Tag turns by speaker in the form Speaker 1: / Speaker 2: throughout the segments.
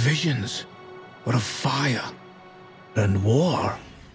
Speaker 1: visions, but of fire and war.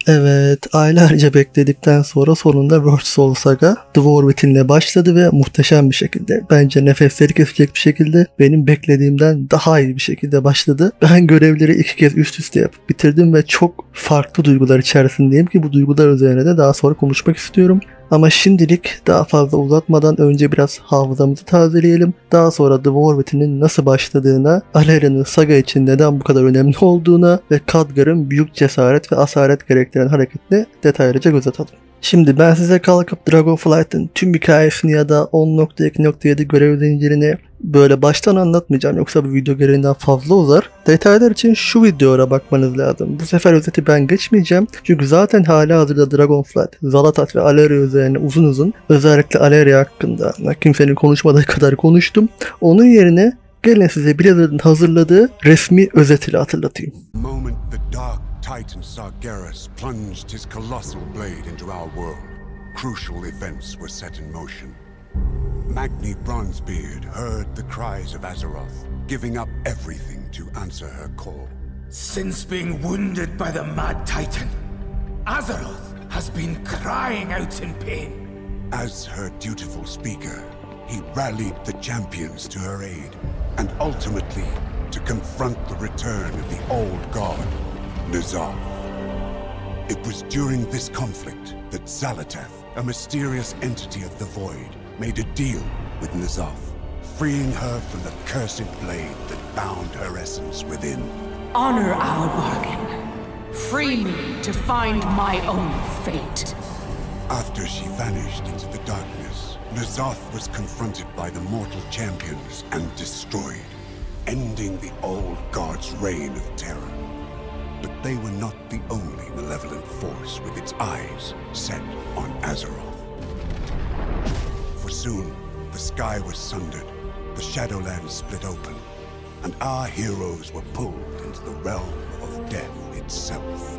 Speaker 2: Evet, aylarca bekledikten sonra sonunda World Soul Saga The War Within'le başladı ve muhteşem bir şekilde, bence nefesleri kesecek bir şekilde, benim beklediğimden daha iyi bir şekilde başladı. Ben görevleri 2 kez üst üste yapıp bitirdim ve çok farklı duygular içerisindeyim ki bu duygular üzerine de daha sonra konuşmak istiyorum. Ama şimdilik daha fazla uzatmadan önce biraz hafızamızı tazeleyelim. Daha sonra The War Within'in nasıl başladığına, Aleria'nın saga için neden bu kadar önemli olduğuna ve Khadgar'ın büyük cesaret ve asaret gerektiren hareketine detaylıca göz atalım. Şimdi ben size kalkıp Dragonflight'ın tüm hikayesini ya da 10.2.7 görev zincirini böyle baştan anlatmayacağım, yoksa bu video gereğinden fazla uzar. Detaylar için şu videoya bakmanız lazım. Bu sefer özeti ben geçmeyeceğim. Çünkü zaten halihazırda Dragonflight, Xal'atath ve Aleria üzerine uzun uzun, özellikle Aleria hakkında kimsenin konuşmadığı kadar konuştum. Onun yerine gelin size Blizzard'ın hazırladığı resmi özet ile hatırlatayım.
Speaker 3: Titan Sargeras plunged his colossal blade into our world. Crucial events were set in motion. Magni Bronzebeard heard the cries of Azeroth, giving up everything to answer her call.
Speaker 1: Since being wounded by the Mad Titan, Azeroth has been crying out in pain.
Speaker 3: As her dutiful speaker, he rallied the champions to her aid, and ultimately to confront the return of the old god, N'Zoth. It was during this conflict that Xal'atath, a mysterious entity of the Void, made a deal with N'Zoth, freeing her from the cursed blade that bound her essence within.
Speaker 4: Honor our bargain. Free me to find my own fate.
Speaker 3: After she vanished into the darkness, N'Zoth was confronted by the mortal champions and destroyed, ending the old god's reign of terror. But they were not the only malevolent force with its eyes set on Azeroth. For soon, the sky was sundered, the Shadowlands split open, and our heroes were pulled into the realm of death itself.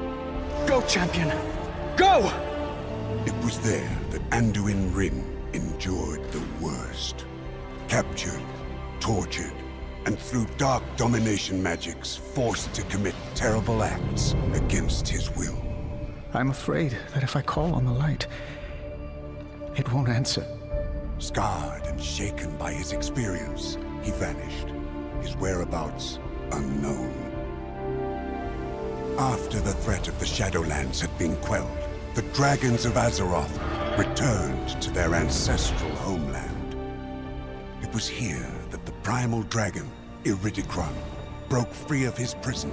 Speaker 1: Go, champion! Go!
Speaker 3: It was there that Anduin Wrynn endured the worst. Captured, tortured, and through dark domination magics, forced to commit terrible acts against his will.
Speaker 1: I'm afraid that if I call on the light, it won't answer.
Speaker 3: Scarred and shaken by his experience, he vanished, his whereabouts unknown. After the threat of the Shadowlands had been quelled, the dragons of Azeroth returned to their ancestral homeland. It was here that the primal dragon, Iridikron, broke free of his prison,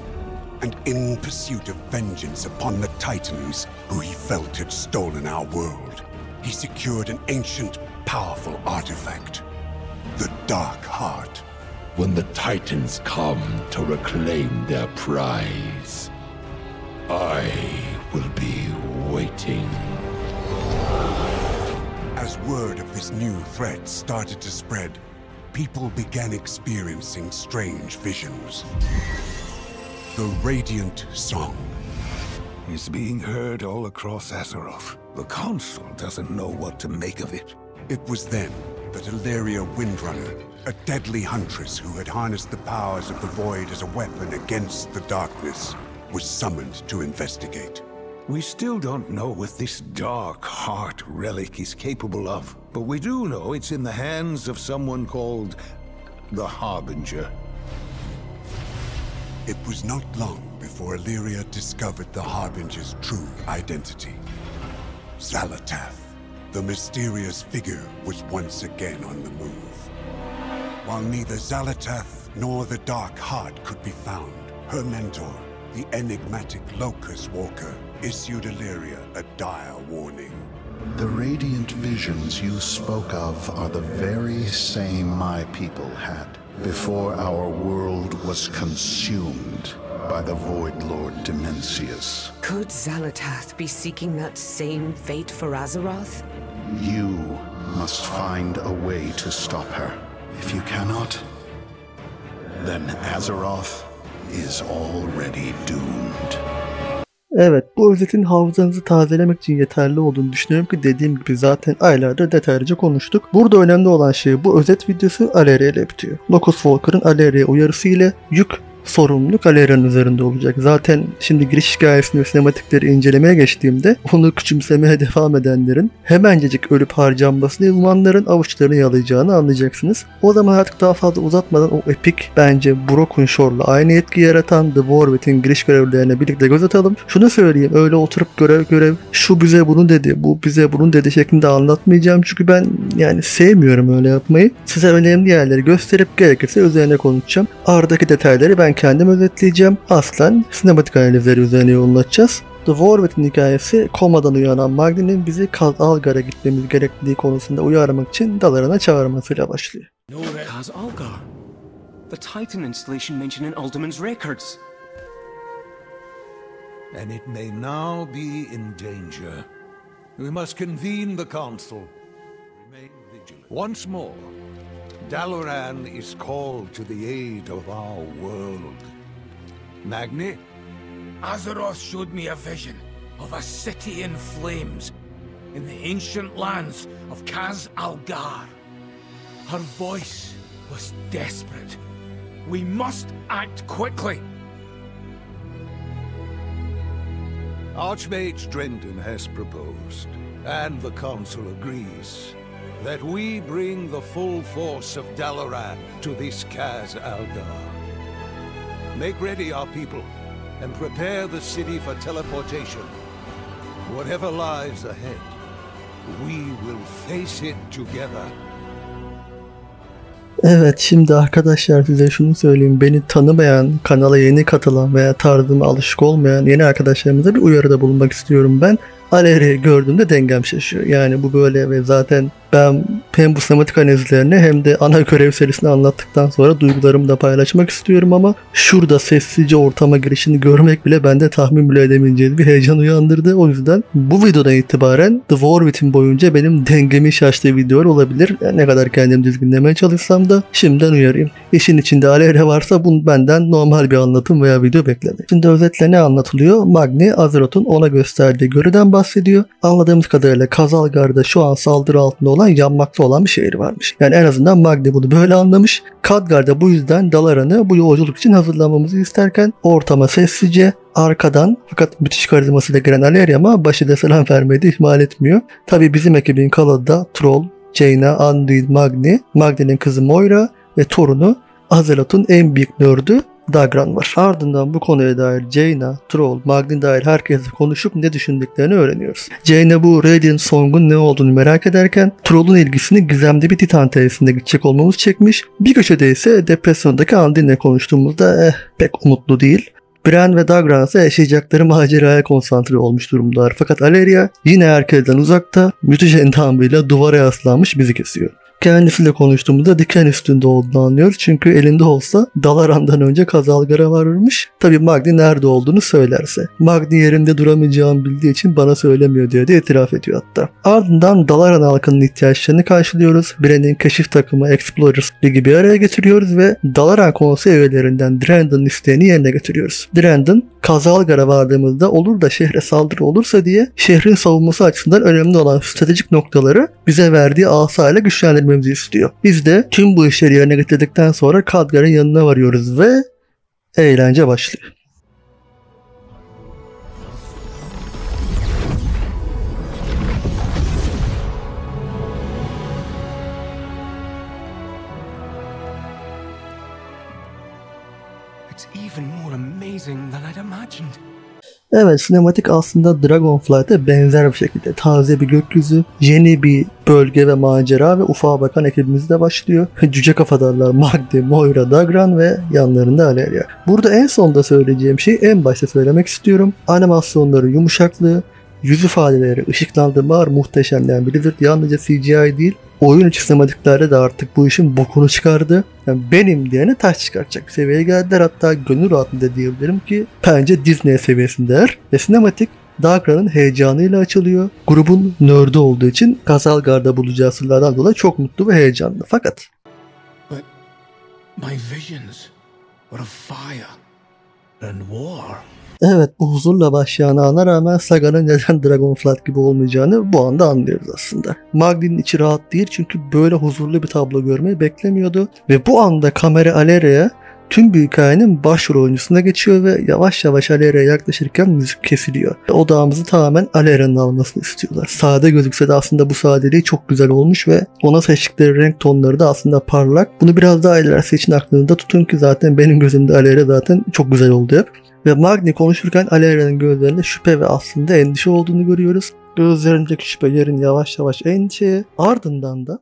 Speaker 3: and in pursuit of vengeance upon the Titans who he felt had stolen our world, he secured an ancient, powerful artifact, the Dark Heart.
Speaker 5: When the Titans come to reclaim their prize, I will be waiting.
Speaker 3: As word of this new threat started to spread, people began experiencing strange visions. The Radiant Song
Speaker 6: is being heard all across Azeroth. The Council doesn't know what to make of it.
Speaker 3: It was then that Alleria Windrunner, a deadly huntress who had harnessed the powers of the Void as a weapon against the darkness, was summoned to investigate.
Speaker 6: We still don't know what this Dark Heart relic is capable of, but we do know it's in the hands of someone called the Harbinger.
Speaker 3: It was not long before Alleria discovered the Harbinger's true identity. Xal'atath, the mysterious figure, was once again on the move. While neither Xal'atath nor the Dark Heart could be found, her mentor, the enigmatic Locust Walker, issued Alleria a dire warning.
Speaker 7: The radiant visions you spoke of are the very same my people had before our world was consumed by the Void Lord Dimensius.
Speaker 4: Could Xal'atath be seeking that same fate for Azeroth?
Speaker 7: You must find a way to stop her. If you cannot, then Azeroth is already doomed.
Speaker 2: Evet, bu özetin hafızanızı tazelemek için yeterli olduğunu düşünüyorum ki dediğim gibi zaten aylardır detaylıca konuştuk. Burada önemli olan şey, bu özet videosu Aleria ile bitiyor. Locust Walker'ın Aleria uyarısı ile yük sorumluluk Aleria'nın üzerinde olacak. Zaten şimdi giriş hikayesini ve sinematikleri incelemeye geçtiğimde onu küçümsemeye devam edenlerin hemencecik ölüp harcanmasını, yılmanların avuçlarını yalayacağını anlayacaksınız. O zaman artık daha fazla uzatmadan o epik, bence Broken Shore'la aynı etki yaratan The War Within giriş görevlilerine birlikte göz atalım. Şunu söyleyeyim, öyle oturup görev şu bize bunu dedi, bu bize bunu dedi şeklinde anlatmayacağım. Çünkü ben yani sevmiyorum öyle yapmayı. Size önemli yerleri gösterip gerekirse üzerine konuşacağım. Aradaki detayları ben kendim özetleyeceğim. Aslen sinematik analizleri üzerine yoğunlaşacağız. The War Within hikayesi komadan uyanan Magni'nin bizi Kaz Algar'a gitmemiz gerektiği konusunda uyarmak için Dalaran'a çağırmasıyla başlıyor.
Speaker 8: Kaz Algar. The Titan installation mentioned in Alderman's records.
Speaker 6: And it may now be in danger. We must convene the council. Remain vigilant. Once more, Dalaran is called to the aid of our world. Magni?
Speaker 1: Azeroth showed me a vision of a city in flames in the ancient lands of Kaz Algar. Her voice was desperate. We must act quickly.
Speaker 6: Archmage Drendon has proposed, and the council agrees, that we bring the full force of Dalaran to this Kaz Algar. Make ready, our people, and prepare the city for teleportation. Whatever lies ahead, we will face it together.
Speaker 2: Evet, şimdi arkadaşlar size şunu söyleyeyim. Beni tanımayan, kanala yeni katılan veya tarzıma alışık olmayan yeni arkadaşlarımıza bir uyarıda bulunmak istiyorum ben. Aleria'yı gördüğümde dengem şaşıyor. Yani bu böyle ve zaten ben hem bu sinematik analizlerini hem de ana görev serisini anlattıktan sonra duygularımı da paylaşmak istiyorum ama şurada sessizce ortama girişini görmek bile bende tahmin bile edemeyeceğiz bir heyecan uyandırdı. O yüzden bu videodan itibaren The War Within boyunca benim dengemin şaştığı videolar olabilir. Yani ne kadar kendimi düzgünlemeye çalışsam da şimdiden uyarayım. İşin içinde Aleria varsa bunu benden normal bir anlatım veya video beklemeyin. Şimdi özetle ne anlatılıyor? Magni, Azeroth'un ona gösterdiği görevden bahsediyor. Anladığımız kadarıyla Kaz Algar'da şu an saldırı altında olan, yanmakta olan bir şehir varmış. Yani en azından Magni bunu böyle anlamış. Khadgar da bu yüzden Dalaran'ı bu yolculuk için hazırlamamızı isterken ortama sessizce arkadan fakat müthiş karizmasıyla giren Aleria ama başı da selam vermeyi de ihmal etmiyor. Tabi bizim ekibin kaladı da Troll, Jaina, Undead, Magni, Magni'nin kızı Moira ve torunu Azeroth'un en büyük nördü Dagran var. Ardından bu konuya dair Jaina, Troll, Magni dair herkesle konuşup ne düşündüklerini öğreniyoruz. Jaina bu Radiant Song'un ne olduğunu merak ederken Troll'un ilgisini gizemli bir Titan tesisinde gidecek olmamız çekmiş. Bir köşede ise depresyondaki Undead'le konuştuğumuzda pek umutlu değil. Bran ve Dagran ise yaşayacakları maceraya konsantre olmuş durumdalar. Fakat Aleria yine herkesten uzakta müthiş entamıyla duvara yaslanmış bizi kesiyor. Kendisiyle konuştuğumuzda diken üstünde olduğunu anlıyoruz. Çünkü elinde olsa Dalaran'dan önce Kaz Algar'a varırmış. Tabi Magni nerede olduğunu söylerse. Magni yerinde duramayacağını bildiği için bana söylemiyor diye de itiraf ediyor hatta. Ardından Dalaran halkının ihtiyaçlarını karşılıyoruz. Bran'in keşif takımı Explorers Ligi bir araya getiriyoruz ve Dalaran konsey üyelerinden Drendon'un isteğini yerine getiriyoruz. Drendon, Kaz Algar'a vardığımızda olur da şehre saldırı olursa diye şehrin savunması açısından önemli olan stratejik noktaları bize verdiği asayla güçlendirmemizi istiyor. Biz de tüm bu işleri yerine getirdikten sonra Khadgar'ın yanına varıyoruz ve eğlence başlıyor.
Speaker 8: It's even more amazing than I'd imagined.
Speaker 2: Evet, sinematik aslında Dragonflight'a benzer bir şekilde taze bir gökyüzü, yeni bir bölge ve macera ve ufağa bakan ekibimizde başlıyor. Cüce kafadarlar Magni, Moira, Dagran ve yanlarında Aleria. Burada en sonda söyleyeceğim şeyi en başta söylemek istiyorum. Animasyonların yumuşaklığı, yüz ifadeleri, ışıklandırmalar muhteşemden Blizzard yalnızca CGI değil, oyun içi sinematiklerde de artık bu işin bokunu çıkardı. Yani benim diyene taş çıkartacak bir seviyeye geldiler. Hatta gönül rahatlığında diyebilirim ki bence Disney seviyesindeler. Ve sinematik Dagran'ın heyecanıyla açılıyor. Grubun nerd'ü olduğu için Kaz Algar'da bulacağı sırlardan dolayı çok mutlu ve heyecanlı. Fakat
Speaker 1: But my visions were of fire and war.
Speaker 2: evet, bu huzurla başlayan ana rağmen saganın neden Dragonflight gibi olmayacağını bu anda anlıyoruz aslında. Magni'nin içi rahat değil çünkü böyle huzurlu bir tablo görmeyi beklemiyordu ve bu anda kamera Aleria'ya tüm bir hikayenin başrol oyuncusuna geçiyor ve yavaş yavaş Alera'ya yaklaşırken müzik kesiliyor. Odağımızı tamamen Alera'nın almasını istiyorlar. Sade gözükse de aslında bu sadeliği çok güzel olmuş ve ona seçtikleri renk tonları da aslında parlak. Bunu biraz daha ilerisi için aklınızda tutun ki zaten benim gözümde Alera zaten çok güzel oldu hep. Ve Magni konuşurken Alera'nın gözlerinde şüphe ve aslında endişe olduğunu görüyoruz. Gözlerindeki şüphe yerin yavaş yavaş endişeye, ardından da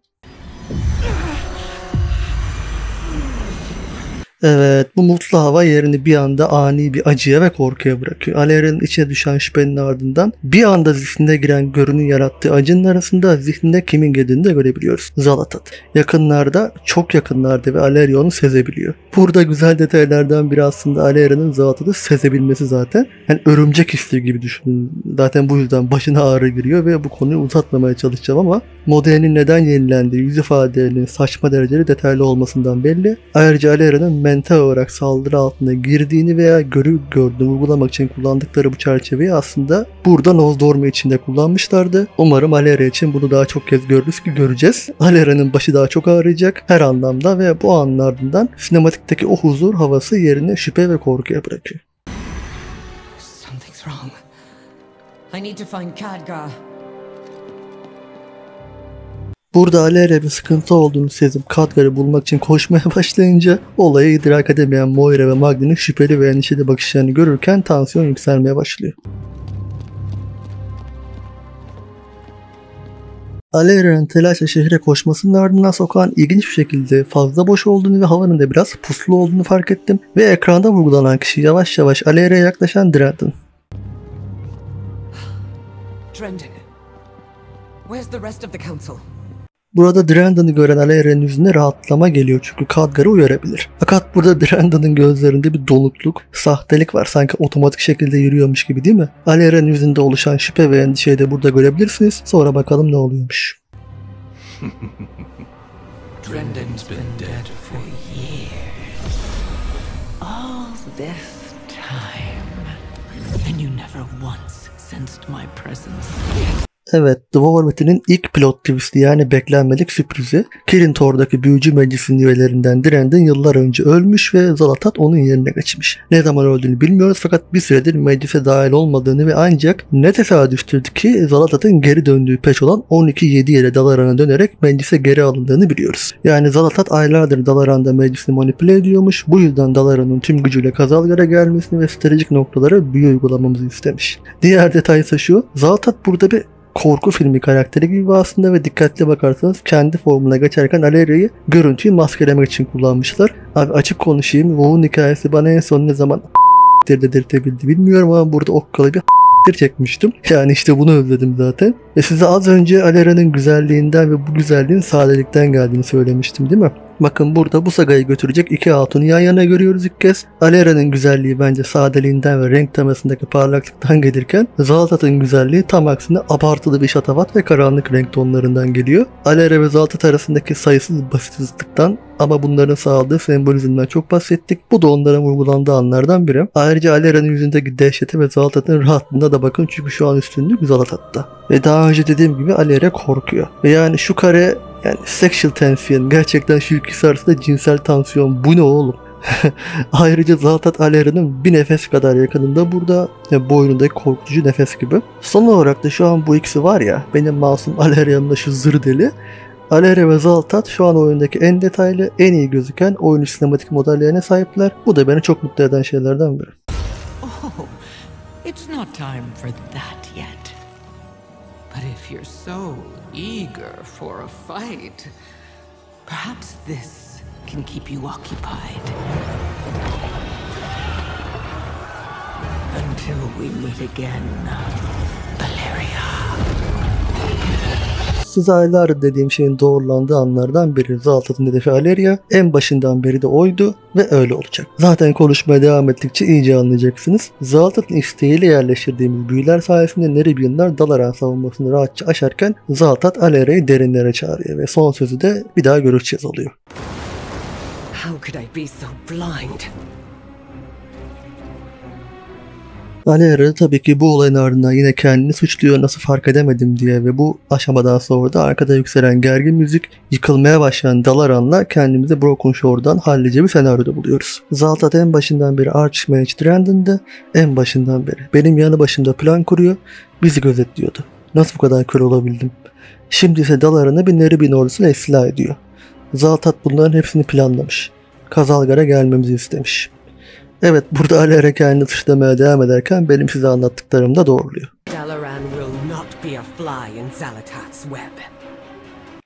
Speaker 2: evet, bu mutlu hava yerini bir anda ani bir acıya ve korkuya bırakıyor. Alera'nın içine düşen şüphenin ardından bir anda zihnine giren görünün yarattığı acının arasında zihninde kimin geldiğini de görebiliyoruz. Zalatat. Yakınlarda, çok yakınlarda ve Alerya onu sezebiliyor. Burada güzel detaylardan biri aslında Alera'nın Zalatat'ı sezebilmesi zaten. Yani örümcek hissi gibi düşünün. Zaten bu yüzden başına ağrı giriyor ve bu konuyu uzatmamaya çalışacağım ama modelinin neden yenilendiği, yüz ifadelerinin saçma dereceli detaylı olmasından belli. Ayrıca Alera'nın mental olarak saldırı altına girdiğini veya gördüğünü vurgulamak için kullandıkları bu çerçeveyi aslında burada Nozdormu için de kullanmışlardı. Umarım Alera için bunu daha çok kez görürüz ki göreceğiz. Alera'nın başı daha çok ağrıyacak her anlamda ve bu anın ardından sinematikteki o huzur havası yerine şüphe ve korkuya bırakıyor.
Speaker 4: Something's wrong. I need to find Khadgar.
Speaker 2: Burada Alera bir sıkıntı olduğunu sezip Khadgar'ı bulmak için koşmaya başlayınca olayı idrak edemeyen Moira ve Magni'nin şüpheli ve endişeli bakışlarını görürken tansiyon yükselmeye başlıyor. Alera'nın telaşla şehre koşmasının ardından sokağın ilginç bir şekilde fazla boş olduğunu ve havanın da biraz puslu olduğunu fark ettim ve ekranda vurgulanan kişi yavaş yavaş Alera'ya yaklaşan Drandon.
Speaker 4: Drandon. Where's the rest of the council?
Speaker 2: Burada Drandon'ı gören Alera'nın yüzüne rahatlama geliyor çünkü Khadgar'ı uyarabilir. Fakat burada Drandon'ın gözlerinde bir donukluk, sahtelik var. Sanki otomatik şekilde yürüyormuş gibi değil mi? Alera'nın yüzünde oluşan şüphe ve endişeyi de burada görebilirsiniz. Sonra bakalım ne oluyormuş.
Speaker 9: Drandon's been dead for years. All this time. And you never once sensed my presence.
Speaker 2: Evet, Dwarven'in ilk plot twist'i yani beklenmedik sürprizi. Kirin Tor'daki büyücü meclisinin üyelerinden Drandon yıllar önce ölmüş ve Zalatat onun yerine geçmiş. Ne zaman öldüğünü bilmiyoruz fakat bir süredir meclise dahil olmadığını ve ancak ne tesadüftür ki Zalatat'ın geri döndüğü peç olan 12-7 yere Dalaran'a dönerek meclise geri alındığını biliyoruz. Yani Zalatat aylardır Dalaran'da meclisi manipüle ediyormuş. Bu yüzden Dalaran'ın tüm gücüyle Kazalgar'a gelmesini ve stratejik noktalara büyü uygulamamızı istemiş. Diğer detay ise şu, Zalatat burada bir korku filmi karakteri gibi aslında ve dikkatli bakarsanız kendi formuna geçerken Alera'yı görüntüyü maskelemek için kullanmışlar. Abi açık konuşayım, WoW'un hikayesi bana en son ne zaman dedirtebildi bilmiyorum ama burada okkalı bir çekmiştim. Yani işte bunu özledim zaten. Ve size az önce Alera'nın güzelliğinden ve bu güzelliğin sadelikten geldiğini söylemiştim değil mi? Bakın burada bu sagayı götürecek iki hatunu yan yana görüyoruz ilk kez. Alera'nın güzelliği bence sadeliğinden ve renk temasındaki parlaklıktan gelirken Zalatat'ın güzelliği tam aksine abartılı bir şatafat ve karanlık renk tonlarından geliyor. Alera ve Zalatat arasındaki sayısız basitsizlikten ama bunların sağladığı sembolizmden çok bahsettik. Bu da onlara vurgulandığı anlardan biri. Ayrıca Alera'nın yüzündeki dehşeti ve Zalatat'ın rahatlığına da bakın çünkü şu an üstünlük Zalatat'ta. Ve daha önce dediğim gibi Alera korkuyor. Ve yani şu kare yani sexual tension gerçekten şu ikisi arasında cinsel tansiyon bu ne oğlum? Ayrıca Zalatat Alera'nın bir nefes kadar yakınında burada boynundaki korkutucu nefes gibi. Son olarak da şu an bu ikisi var ya benim masum Alera'mda şu zır deli. Alera ve Zalatat şu an oyundaki en detaylı, en iyi gözüken oyuncu sinematik modellerine sahipler. Bu da beni çok mutlu eden şeylerden biri.
Speaker 9: Oh, it's not time for that yet. But if you're so eager for a fight, perhaps this can keep you occupied. Until we meet again, Valeria.
Speaker 2: Size aylardır dediğim şeyin doğrulandığı anlardan biri Zalatat'ın hedefi Valeria. En başından beri de oydu ve öyle olacak. Zaten konuşmaya devam ettikçe iyice anlayacaksınız. Zalatat'ın isteğiyle yerleştirdiğimiz büyüler sayesinde Neribionlar Dalaran savunmasını rahatça aşarken Zalatat Valeria'yı derinlere çağırıyor ve son sözü de bir daha görüşeceğiz oluyor.
Speaker 4: How could I be so blind?
Speaker 2: Alera tabii ki bu olayın ardından yine kendini suçluyor, nasıl fark edemedim diye ve bu aşamadan sonra da arkada yükselen gergin müzik, yıkılmaya başlayan Dalaran'la kendimizi Broken Shore'dan hallice bir senaryoda buluyoruz. Zaltat en başından beri Archmage Drandon'da, en başından beri benim yanı başımda plan kuruyor, bizi gözetliyordu. Nasıl bu kadar kör olabildim? Şimdi ise Dalaran'ı bir Neribin ordusuna istila ediyor. Zaltat bunların hepsini planlamış. Kazalgar'a gelmemizi istemiş. Evet, burada Alera kendini suçlamaya devam ederken benim size anlattıklarım da doğruluyor.
Speaker 10: Dalaran will not be a fly in Xal'atath's web.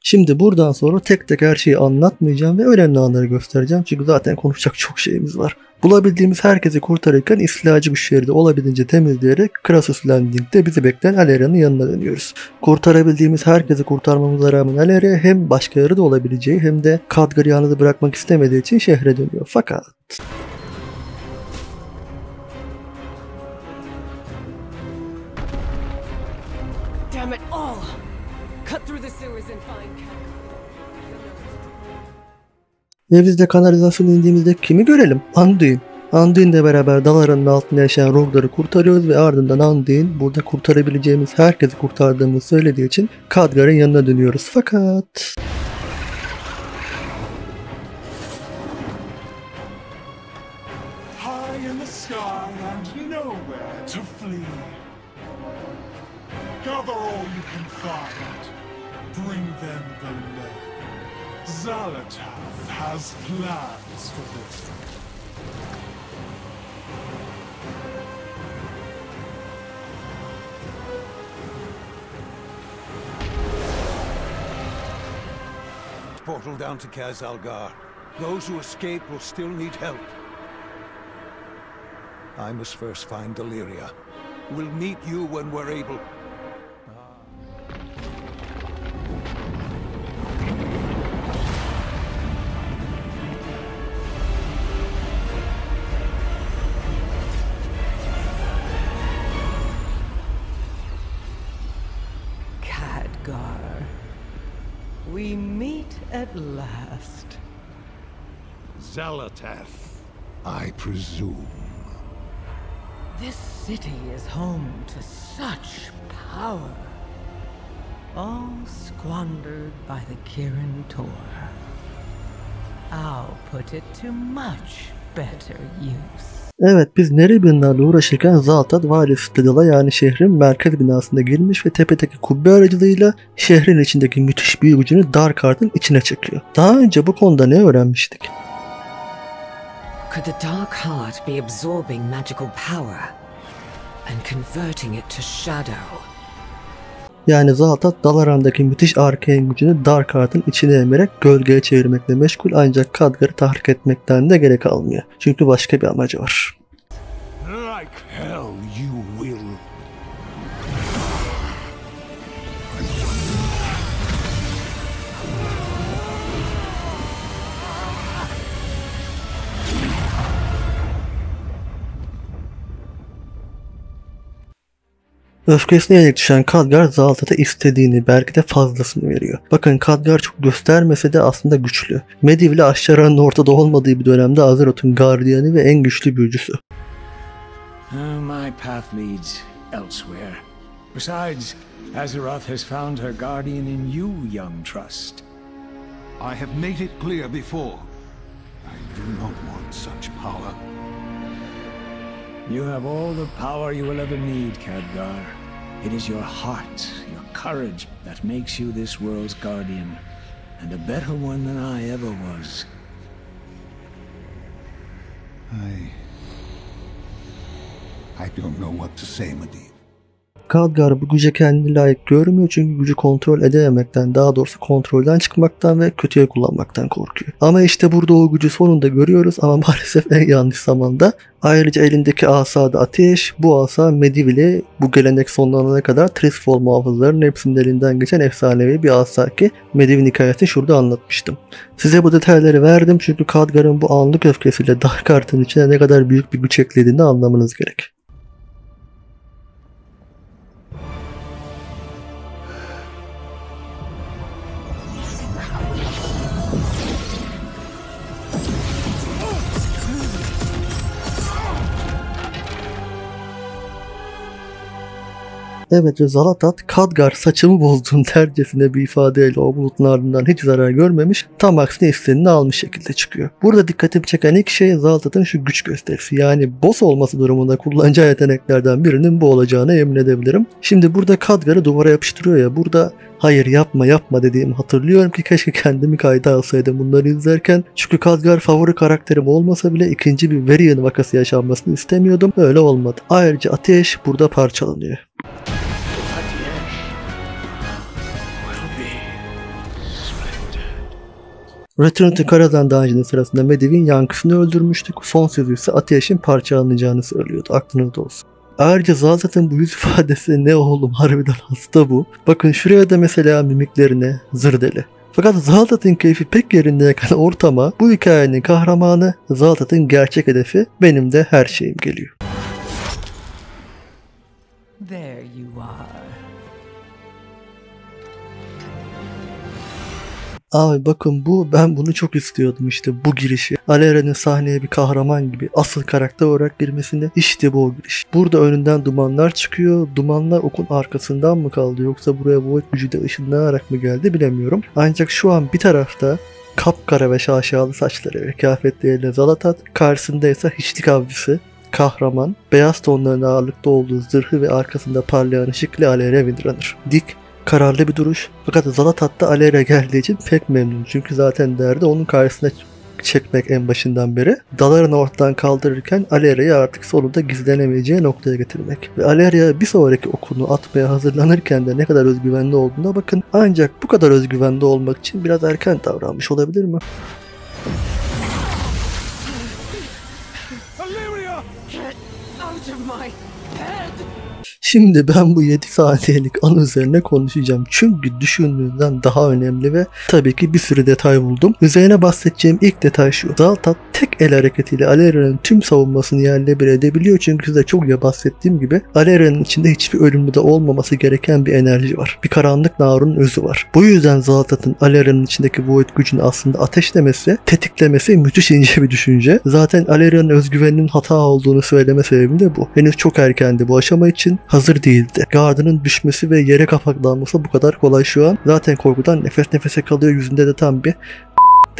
Speaker 2: Şimdi buradan sonra tek tek her şeyi anlatmayacağım ve önemli anları göstereceğim. Çünkü zaten konuşacak çok şeyimiz var. Bulabildiğimiz herkesi kurtarırken istilacı bir şehirde olabildiğince temizleyerek Krasus Landing'de bizi bekleyen Alera'nın yanına dönüyoruz. Kurtarabildiğimiz herkesi kurtarmamıza rağmen Alera hem başkaları da olabileceği hem de Khadgar'ı yalnız bırakmak istemediği için şehre dönüyor. Fakat...
Speaker 10: Damn it all! Cut through the sewers and find
Speaker 2: Ve biz de kanalizasyona indiğimizde kimi görelim? Anduin. Anduin'le beraber Dalaran'ın altında yaşayan rogue'ları kurtarıyoruz ve ardından Anduin burada kurtarabileceğimiz herkesi kurtardığımızı söylediği için Khadgar'ın yanına dönüyoruz. Fakat...
Speaker 11: High in the sky and nowhere to flee. Gather all you can find. Bring them below. Xal'atath has plans for them.
Speaker 6: Portal down to Kaz Algar. Those who escape will still need help. I must first find Deliria. We'll meet you when we're able.
Speaker 9: Khadgar, we meet at last.
Speaker 6: Xal'atath, I presume.
Speaker 9: This city is home to such power, all squandered by the Kirin Tor. I'll put it to much better use.
Speaker 2: Evet, biz Neribinlerle uğraşırken Zaltat Vali Citadel'a yani şehrin merkez binasında girmiş ve tepedeki kubbe aracılığıyla şehrin içindeki müthiş büyü gücünü Darkheart'ın içine çekiyor. Daha önce bu konuda ne öğrenmiştik?
Speaker 10: Could the Dark Heart be absorbing magical power and converting it to shadow?
Speaker 2: Yani Zaltat Dalaran'daki müthiş arcane gücünü Darkheart'ın içine emerek gölgeye çevirmekle meşgul, ancak Khadgar'ı tahrik etmekten de gerek almıyor. Çünkü başka bir amacı var.
Speaker 6: Like hell you will.
Speaker 2: Öfkesine yenik düşen Khadgar Zaltat'a istediğini, belki de fazlasını veriyor. Bakın, Khadgar çok göstermese de aslında güçlü. Medivh ile Ash'Taran'ın ortada olmadığı bir dönemde Azeroth'un gardiyanı ve en güçlü büyücüsü.
Speaker 1: My path leads elsewhere. Besides, Azeroth has found her guardian in you, young trust.
Speaker 6: I have made it clear before. I do not want such power.
Speaker 1: You have all the power you will ever need, Khadgar. It is your heart, your courage that makes you this world's guardian, and a better one than I ever was.
Speaker 6: I don't know what to say, Medivh.
Speaker 2: Khadgar bu güce kendini layık görmüyor çünkü gücü kontrol edememekten, daha doğrusu kontrolden çıkmaktan ve kötüye kullanmaktan korkuyor. Ama işte burada o gücü sonunda görüyoruz ama maalesef en yanlış zamanda. Ayrıca elindeki asa da ateş. Bu asa Medivh ile bu gelenek sonlanana kadar Tristfall muhafızlarının hepsinin elinden geçen efsanevi bir asa ki Medivh'in hikayesini şurada anlatmıştım. Size bu detayları verdim çünkü Khadgar'ın bu anlık öfkesiyle Darkheart'ın içine ne kadar büyük bir güç eklediğini anlamanız gerek. Evet ve Zalatat, Khadgar saçımı bozdun dercesine bir ifadeyle o bulutun ardından hiç zarar görmemiş, tam aksine istenini almış şekilde çıkıyor. Burada dikkatimi çeken ilk şey Zalatat'ın şu güç gösterisi. Yani boss olması durumunda kullanacağı yeteneklerden birinin bu olacağına emin edebilirim. Şimdi burada Khadgar'ı duvara yapıştırıyor ya, burada hayır yapma dediğimi hatırlıyorum ki keşke kendimi kayda alsaydım bunları izlerken. Çünkü Khadgar favori karakterim olmasa bile ikinci bir Varian vakası yaşanmasını istemiyordum. Öyle olmadı. Ayrıca Ateş burada parçalanıyor. Return to Karazhan Dungeon'ı sırasında Medivh'in yankısını öldürmüştük. Son sözü ise Ateş'in parçalanacağını söylüyordu. Aklınızda olsun. Ayrıca Zalatat'ın bu yüz ifadesi ne oğlum harbiden hasta bu. Bakın şuraya da mesela mimiklerine zırdeli. Fakat Zalatat'ın keyfi pek yerindeyken ortama bu hikayenin kahramanı, Zalatat'ın gerçek hedefi, benim de her şeyim geliyor.
Speaker 9: There you are.
Speaker 2: Abi bakın ben bunu çok istiyordum işte bu girişi. Alera'nın sahneye bir kahraman gibi asıl karakter olarak girmesini, işte bu o giriş. Burada önünden dumanlar çıkıyor. Dumanlar okun arkasından mı kaldı yoksa buraya void gücü de ışınlanarak mı geldi bilemiyorum. Ancak şu an bir tarafta kapkara ve şaşalı saçları ve kıyafetleriyle Zalatat, karşısında ise hiçlik avcısı, kahraman, beyaz tonların ağırlıkta olduğu zırhı ve arkasında parlayan ışıklı Alera Windrunner. Dik, kararlı bir duruş. Fakat Zalatat'ta Alera geldiği için pek memnun. Çünkü zaten derdi onun karşısına çekmek en başından beri. Dalarını ortadan kaldırırken Alera'yı artık sonunda gizlenemeyeceği noktaya getirmek. Ve Alera'ya bir sonraki okunu atmaya hazırlanırken de ne kadar özgüvenli olduğuna bakın. Ancak bu kadar özgüvenli olmak için biraz erken davranmış olabilir mi? Şimdi ben bu 7 saniyelik an üzerine konuşacağım. Çünkü düşündüğümden daha önemli ve tabii ki bir sürü detay buldum. Üzerine bahsedeceğim ilk detay şu. Zalatat tek el hareketiyle Alera'nın tüm savunmasını yerle bir edebiliyor. Çünkü size çok ya bahsettiğim gibi Alera'nın içinde hiçbir ölümlü de olmaması gereken bir enerji var. Bir karanlık narun özü var. Bu yüzden Zalatat'ın Alera'nın içindeki void gücünü aslında ateşlemesi, tetiklemesi müthiş ince bir düşünce. Zaten Alera'nın özgüveninin hata olduğunu söyleme sebebim de bu. Henüz çok erkendi bu aşama için. Hazır değildi. Gardının düşmesi ve yere kapaklanması bu kadar kolay şu an. Zaten korkudan nefes nefese kalıyor. Yüzünde de tam bir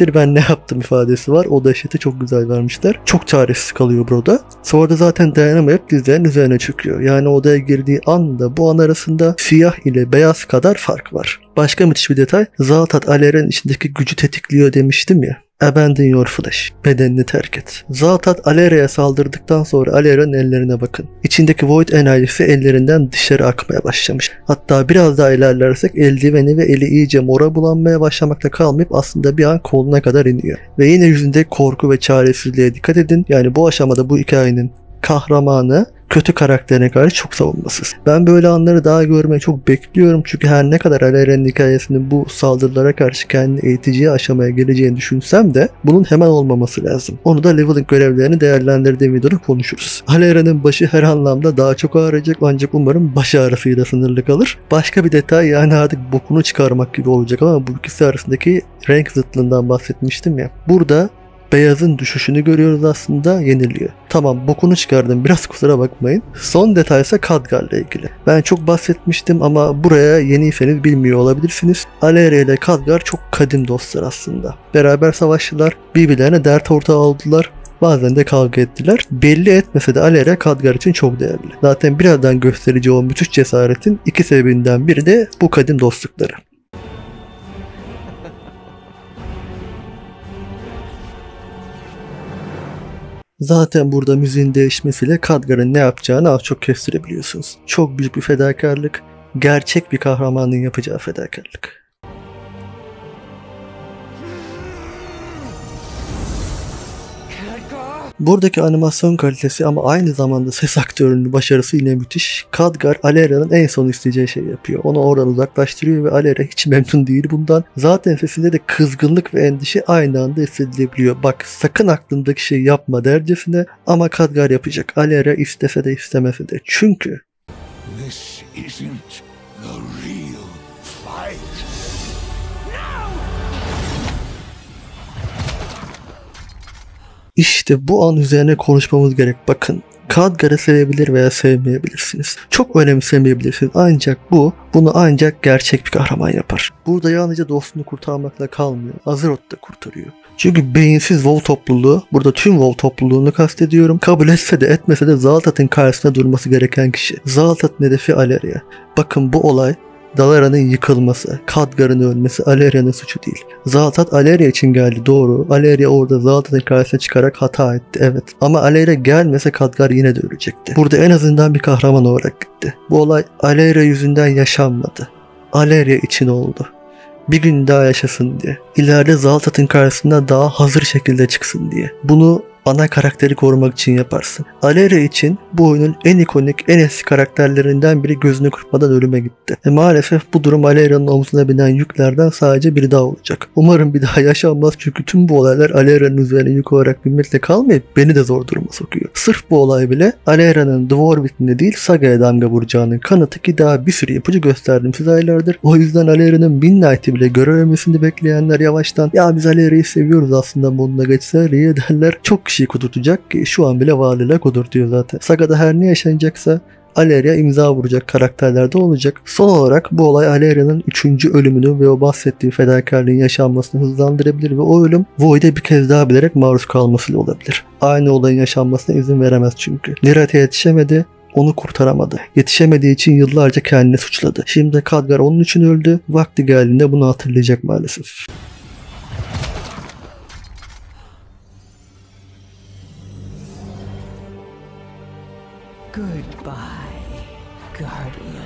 Speaker 2: ben ne yaptım ifadesi var. O dehşeti çok güzel vermişler. Çok çaresiz kalıyor burada. Sonra da zaten dayanamayıp dizlerinin üzerine çöküyor. Yani odaya girdiği anda bu an arasında siyah ile beyaz kadar fark var. Başka müthiş bir detay. Zalatat Alera'nın içindeki gücü tetikliyor demiştim ya. Abandon your flesh. Bedenini terk et. Zalatat Alera'ya saldırdıktan sonra Alera'nın ellerine bakın. İçindeki void enerjisi ellerinden dışarı akmaya başlamış. Hatta biraz daha ilerlersek eldiveni ve eli iyice mora bulanmaya başlamakta kalmayıp aslında bir an koluna kadar iniyor. Ve yine yüzünde korku ve çaresizliğe dikkat edin. Yani bu aşamada bu hikayenin kahramanı kötü karakterine karşı çok savunmasız. Ben böyle anları daha görmeyi çok bekliyorum çünkü her ne kadar Alera'nın hikayesinin bu saldırılara karşı kendini eğiteceği aşamaya geleceğini düşünsem de bunun hemen olmaması lazım. Onu da leveling görevlerini değerlendirdiğim videoda konuşuruz. Alera'nın başı her anlamda daha çok ağrıyacak ancak umarım baş ağrısıyla sınırlı kalır. Başka bir detay yani artık bokunu çıkarmak gibi olacak ama bu ikisi arasındaki renk zıtlığından bahsetmiştim ya. Burada beyazın düşüşünü görüyoruz aslında yeniliyor. Tamam bokunu çıkardım biraz kusura bakmayın. Son detay ise Khadgar'la ilgili. Ben çok bahsetmiştim ama buraya yeniyseniz bilmiyor olabilirsiniz. Alera ile Khadgar çok kadim dostlar aslında. Beraber savaştılar, birbirlerine dert ortağı oldular. Bazen de kavga ettiler. Belli etmese de Alera Khadgar için çok değerli. Zaten birazdan göstereceği o müthiş cesaretin iki sebebinden biri de bu kadim dostlukları. Zaten burada müziğin değişmesiyle Khadgar'ın ne yapacağını az çok kestirebiliyorsunuz. Çok büyük bir fedakarlık, gerçek bir kahramanın yapacağı fedakarlık. Buradaki animasyon kalitesi ama aynı zamanda ses aktörünün başarısı yine müthiş. Khadgar, Alera'nın en son isteyeceği şey yapıyor. Onu oradan uzaklaştırıyor ve Alera hiç memnun değil bundan. Zaten sesinde de kızgınlık ve endişe aynı anda hissedilebiliyor. Bak sakın aklındaki şeyi yapma dercesine ama Khadgar yapacak. Alera istese de istemese de. Çünkü
Speaker 6: This isn't the real fight.
Speaker 2: İşte bu an üzerine konuşmamız gerek. Bakın Khadgar'ı sevebilir veya sevmeyebilirsiniz. Çok önemsemeyebilirsiniz ancak bunu ancak gerçek bir kahraman yapar. Burada yalnızca dostunu kurtarmakla kalmıyor. Azeroth'u da kurtarıyor. Çünkü beyinsiz WoW topluluğu, burada tüm WoW topluluğunu kastediyorum, kabul etse de etmese de Xal'atath'ın karşısında durması gereken kişi. Xal'atath'ın hedefi Alleria. Bakın bu olay Dalara'nın yıkılması, Khadgar'ın ölmesi Alleria'nın suçu değil. Xal'atath Alleria için geldi, doğru. Alleria orada Xal'atath'ın karşısına çıkarak hata etti, evet. Ama Alleria gelmese Khadgar yine de ölecekti. Burada en azından bir kahraman olarak gitti. Bu olay Alleria yüzünden yaşanmadı. Alleria için oldu. Bir gün daha yaşasın diye. İleride Xal'atath'ın karşısında daha hazır şekilde çıksın diye. Bunu ana karakteri korumak için yaparsın. Alleria için bu oyunun en ikonik, en eski karakterlerinden biri gözünü kırpmadan ölüme gitti. Maalesef bu durum Alleria'nın omzuna binen yüklerden sadece biri daha olacak. Umarım bir daha yaşanmaz çünkü tüm bu olaylar Alleria'nın üzerine yük olarak binmekle kalmayıp beni de zor duruma sokuyor. Sırf bu olay bile Alleria'nın Dwarven'de değil Saga'ya damga vuracağının kanıtı ki daha bir sürü ipucu gösterdim size aylardır. O yüzden Alleria'nın Midnight'i bile görememesini bekleyenler yavaştan ya biz Alleria'yı seviyoruz aslında moduna geçse iyi derler. Çok kişi kudurtacak ki şu an bile valiyle kudurtuyor zaten. Saga'da her ne yaşanacaksa Alleria imza vuracak karakterlerde olacak. Son olarak bu olay Alleria'nın 3. ölümünü ve o bahsettiği fedakarlığın yaşanmasını hızlandırabilir ve o ölüm Void'e bir kez daha bilerek maruz kalmasıyla olabilir. Aynı olayın yaşanmasına izin veremez çünkü. Lyrat'e yetişemedi, onu kurtaramadı. Yetişemediği için yıllarca kendini suçladı. Şimdi Khadgar onun için öldü. Vakti geldiğinde bunu hatırlayacak maalesef.
Speaker 4: Goodbye, Guardian.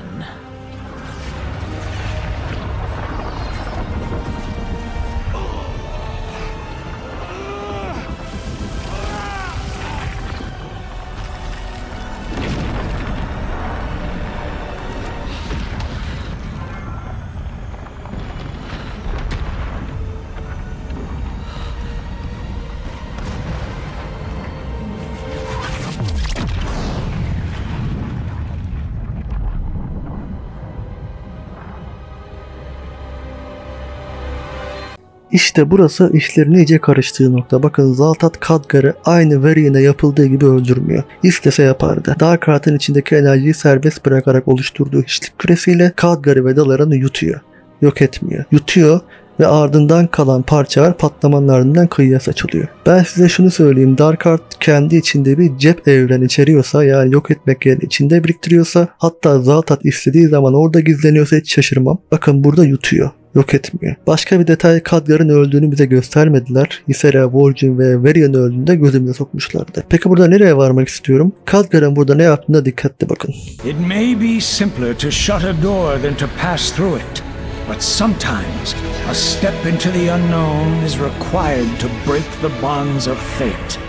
Speaker 2: İşte burası işlerin iyice karıştığı nokta. Bakın Xal'atath Khadgar'ı aynı Varian'a yapıldığı gibi öldürmüyor. İstese yapardı. Darkheart'ın içindeki enerjiyi serbest bırakarak oluşturduğu hiçlik küresiyle Khadgar'ı ve Dalara'nı yutuyor. Yok etmiyor. Yutuyor ve ardından kalan parçalar patlamanın ardından kıyıya saçılıyor. Ben size şunu söyleyeyim. Darkheart kendi içinde bir cep evren içeriyorsa, yani yok etmek yerine içinde biriktiriyorsa, hatta Xal'atath istediği zaman orada gizleniyorsa hiç şaşırmam. Bakın burada yutuyor. Yok etmiyor. Başka bir detay, Khadgar'ın öldüğünü bize göstermediler. Ysera, Vol'jin ve Varian öldüğünde gözümüze sokmuşlardı. Peki burada nereye varmak istiyorum? Khadgar'ın burada ne yaptığına dikkatli bakın.
Speaker 1: It may be simpler to shut a door than to pass through it. But sometimes a step into the unknown is required to break the bonds of fate.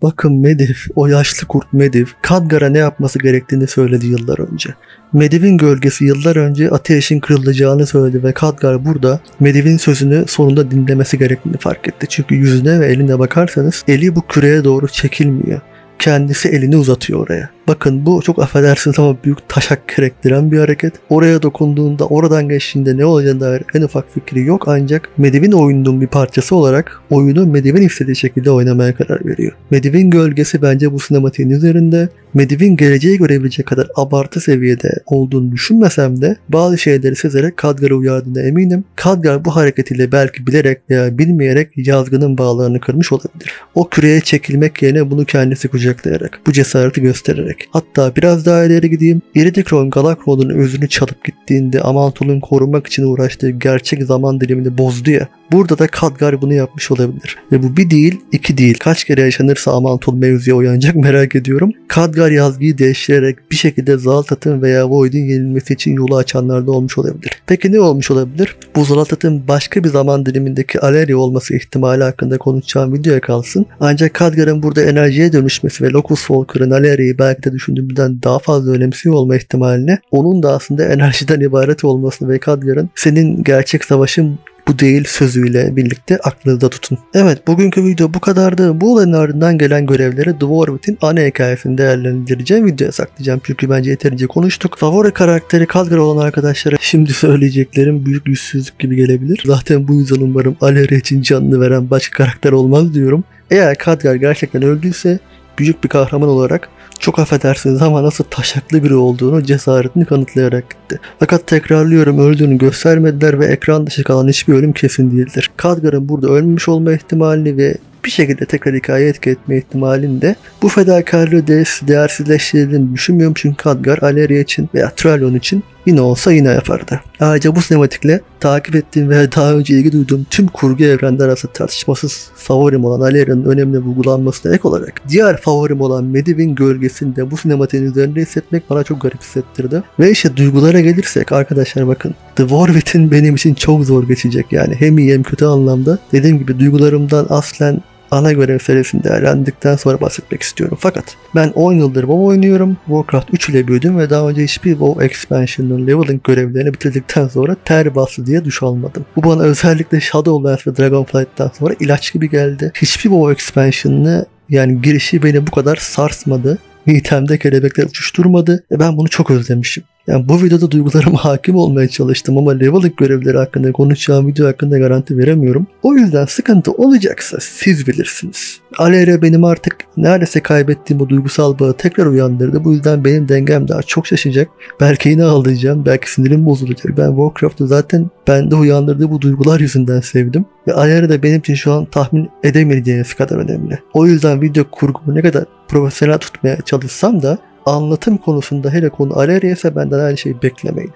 Speaker 2: Bakın Medivh, o yaşlı kurt Medivh, Khadgar'a ne yapması gerektiğini söyledi yıllar önce. Medivh'in gölgesi yıllar önce ateşin kırılacağını söyledi ve Khadgar burada Medivh'in sözünü sonunda dinlemesi gerektiğini fark etti. Çünkü yüzüne ve eline bakarsanız eli bu küreye doğru çekilmiyor. Kendisi elini uzatıyor oraya. Bakın bu çok affedersiniz ama büyük taşak gerektiren bir hareket. Oraya dokunduğunda, oradan geçtiğinde ne olacağına dair en ufak fikri yok, ancak Medivh'in oyununun bir parçası olarak oyunu Medivh'in istediği şekilde oynamaya karar veriyor. Medivh'in gölgesi bence bu sinematiğin üzerinde. Medivh'in geleceği görebilecek kadar abartı seviyede olduğunu düşünmesem de bazı şeyleri sezerek Khadgar'ı uyardığına eminim. Khadgar bu hareketiyle belki bilerek veya bilmeyerek yazgının bağlarını kırmış olabilir. O küreye çekilmek yerine bunu kendisi kucaklayarak, bu cesareti göstererek. Hatta biraz daha ileri gideyim. Iridikron Galakron'un özünü çalıp gittiğinde Amantol'un korumak için uğraştığı gerçek zaman dilimini bozdu ya. Burada da Khadgar bunu yapmış olabilir. Ve bu bir değil, iki değil. Kaç kere yaşanırsa Amantol mevzuya uyanacak merak ediyorum. Khadgar yazgıyı değiştirerek bir şekilde Xal'atath'ın veya Void'in yenilmesi için yolu açanlar da olmuş olabilir. Peki ne olmuş olabilir? Bu Xal'atath'ın başka bir zaman dilimindeki Alleria olması ihtimali hakkında konuşacağım videoya kalsın. Ancak Khadgar'ın burada enerjiye dönüşmesi ve Locus Walker'ın Alleria'yı belki de düşündüğümüzden daha fazla önemsiyor olma ihtimalini, onun da aslında enerjiden ibaret olmasını ve Khadgar'ın senin gerçek savaşın bu değil sözüyle birlikte aklınızda tutun. Evet, bugünkü video bu kadardı. Bu olayın ardından gelen görevleri Dwarven'in ana hikayesini değerlendireceğim, videoya saklayacağım çünkü bence yeterince konuştuk. Favori karakteri Khadgar olan arkadaşlara şimdi söyleyeceklerim büyük yüzsüzlük gibi gelebilir. Zaten bu yüzden umarım Alleria için canını veren başka karakter olmaz diyorum. Eğer Khadgar gerçekten öldüyse büyük bir kahraman olarak çok affedersiniz ama nasıl taşaklı biri olduğunu cesaretini kanıtlayarak gitti. Fakat tekrarlıyorum, öldüğünü göstermediler ve ekran dışı kalan hiçbir ölüm kesin değildir. Khadgar'ın burada ölmemiş olma ihtimalini ve bir şekilde tekrar hikaye etki etme ihtimalini de bu fedakarlığı değersizleştirdiğini düşünmüyorum, çünkü Khadgar Alleria için veya Tralyon için yine olsa yine yapardı. Ayrıca bu sinematikle takip ettiğim ve daha önce ilgi duyduğum tüm kurgu evrenler arasında tartışmasız favorim olan Alleria'nın önemli vurgulanmasına ek olarak diğer favorim olan Medivh'in gölgesini de bu sinematiğin üzerinde hissetmek bana çok garip hissettirdi. Ve işte duygulara gelirsek arkadaşlar, bakın The War Within benim için çok zor geçecek, yani hem iyi hem kötü anlamda. Dediğim gibi duygularımdan aslen ana görev serisini değerlendirdikten sonra bahsetmek istiyorum. Fakat ben 10 yıldır WoW oynuyorum. Warcraft 3 ile büyüdüm ve daha önce hiçbir WoW Expansion'ın leveling görevlerini bitirdikten sonra ter bastı diye duş almadım. Bu bana özellikle Shadowlands ve Dragonflight'tan sonra ilaç gibi geldi. Hiçbir WoW Expansion'ını, yani girişi beni bu kadar sarsmadı. Midemde kelebekler uçuşturmadı ve ben bunu çok özlemişim. Yani bu videoda duygularıma hakim olmaya çalıştım ama leveling görevleri hakkında konuşacağım video hakkında garanti veremiyorum. O yüzden sıkıntı olacaksa siz bilirsiniz. Alleria benim artık neredeyse kaybettiğim bu duygusal bağı tekrar uyandırdı. Bu yüzden benim dengem daha çok şaşacak. Belki yine ağlayacağım, belki sinirim bozulacak. Ben Warcraft'ı zaten bende uyandırdığı bu duygular yüzünden sevdim. Ve Alleria da benim için şu an tahmin edemeyeceğiniz kadar önemli. O yüzden video kurgumu ne kadar profesyonel tutmaya çalışsam da anlatım konusunda, hele konu Alleria ise benden aynı şeyi beklemeyin.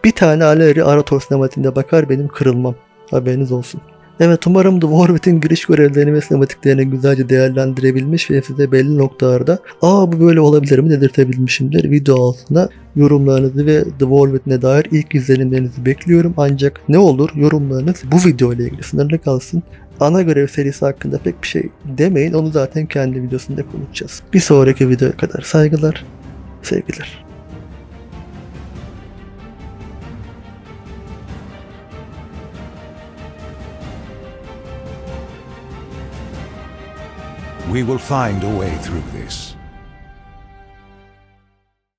Speaker 2: Bir tane Alleria Arathor sinematiğinde bakar benim kırılmam. Haberiniz olsun. Evet, umarım The War Within giriş görevlerini ve sinematiklerini güzelce değerlendirebilmiş ve size belli noktalarda bu böyle olabilir mi dedirtebilmişimdir. Video altına yorumlarınızı ve The War Within'e dair ilk izlenimlerinizi bekliyorum. Ancak ne olur yorumlarınız bu video ile ilgili sınırlı kalsın. Ana görev serisi hakkında pek bir şey demeyin. Onu zaten kendi videosunda konuşacağız. Bir sonraki videoya kadar saygılar, sevgiler.
Speaker 6: We will find a way through this.